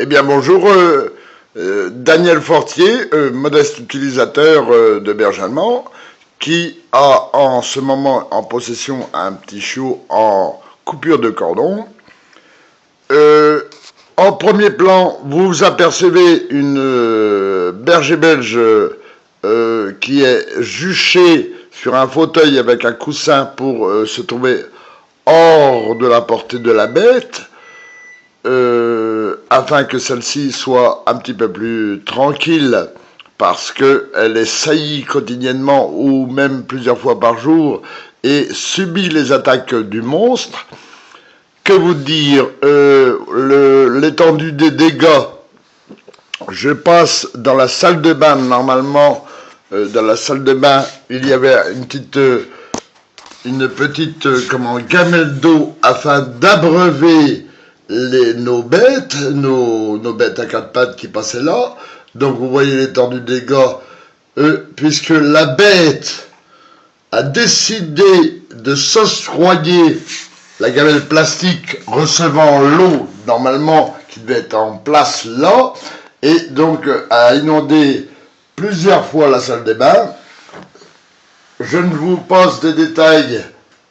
Eh bien bonjour, Daniel Fortier, modeste utilisateur de berger allemand, qui a en ce moment en possession un petit chiot en coupure de cordon. En premier plan, vous apercevez une berger belge qui est juchée sur un fauteuil avec un coussin pour se trouver hors de la portée de la bête. Afin que celle-ci soit un petit peu plus tranquille, parce qu'elle est saillie quotidiennement ou même plusieurs fois par jour et subit les attaques du monstre. Que vous dire, l'étendue des dégâts, je passe dans la salle de bain, normalement, dans la salle de bain, il y avait une petite gamelle d'eau afin d'abreuver nos bêtes à quatre pattes qui passaient là. Donc vous voyez l'étendue des dégâts, puisque la bête a décidé de s'octroyer la gamelle plastique recevant l'eau normalement qui devait être en place là, et donc a inondé plusieurs fois la salle des bains. Je ne vous passe des détails,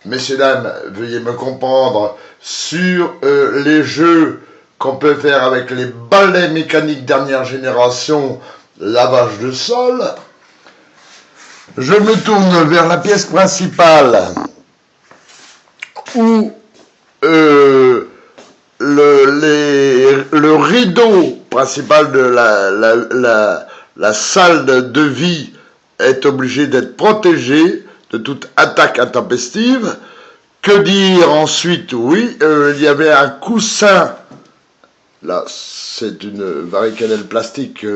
messieurs, dames, veuillez me comprendre, sur les jeux qu'on peut faire avec les balais mécaniques dernière génération, lavage de sol. Je me tourne vers la pièce principale où le rideau principal de la salle de vie est obligé d'être protégé de toute attaque intempestive. Que dire ensuite? Oui, il y avait un coussin. Là, c'est une varicelle plastique.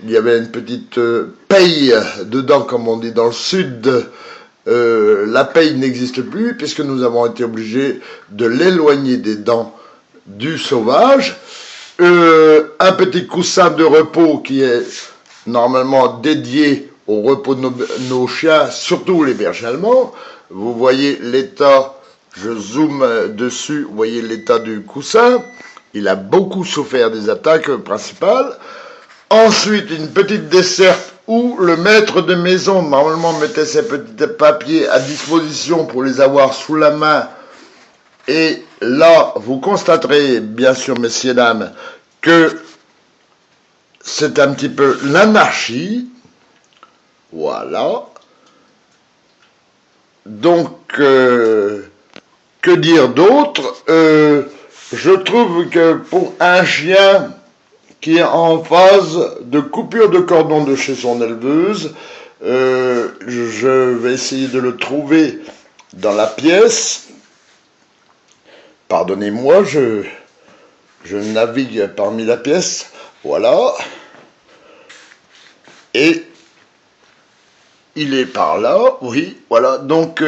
Il y avait une petite paille dedans, comme on dit dans le sud. La paille n'existe plus, puisque nous avons été obligés de l'éloigner des dents du sauvage. Un petit coussin de repos qui est normalement dédié au repos de nos chiens, surtout les bergers allemands. Vous voyez l'état, je zoome dessus, vous voyez l'état du coussin. Il a beaucoup souffert des attaques principales. Ensuite, une petite desserte où le maître de maison, normalement, mettait ses petits papiers à disposition pour les avoir sous la main. Et là, vous constaterez, bien sûr, messieurs, dames, que c'est un petit peu l'anarchie. Voilà. Donc, que dire d'autre? Je trouve que pour un chien qui est en phase de coupure de cordon de chez son éleveuse, je vais essayer de le trouver dans la pièce. Pardonnez-moi, je navigue parmi la pièce. Voilà. Et il est par là, oui, voilà. Donc,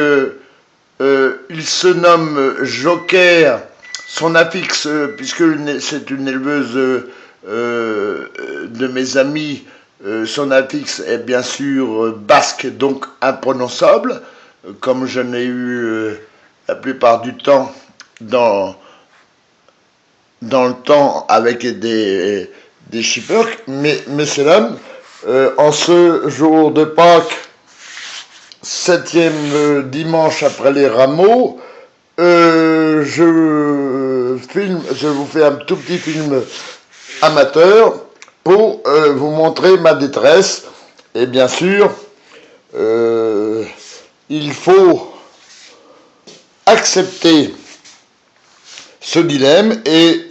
il se nomme Joker. Son affixe, puisque c'est une éleveuse de mes amis, son affixe est bien sûr basque, donc imprononçable, comme je n'ai eu la plupart du temps dans le temps avec des shippers. Mais messieurs, dames, en ce jour de Pâques, 7e dimanche après les rameaux, je vous fais un tout petit film amateur pour vous montrer ma détresse. Et bien sûr, il faut accepter ce dilemme et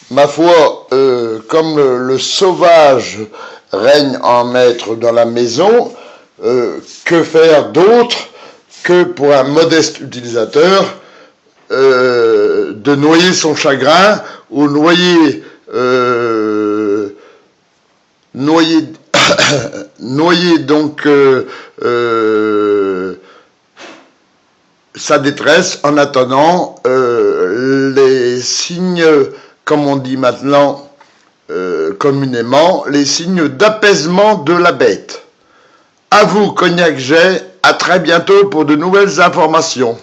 ma foi, comme le sauvage règne en maître dans la maison, que faire d'autre que pour un modeste utilisateur de noyer son chagrin ou noyer donc sa détresse en attendant les signes, comme on dit maintenant communément, les signes d'apaisement de la bête. À vous, Cognac Jet, à très bientôt pour de nouvelles informations.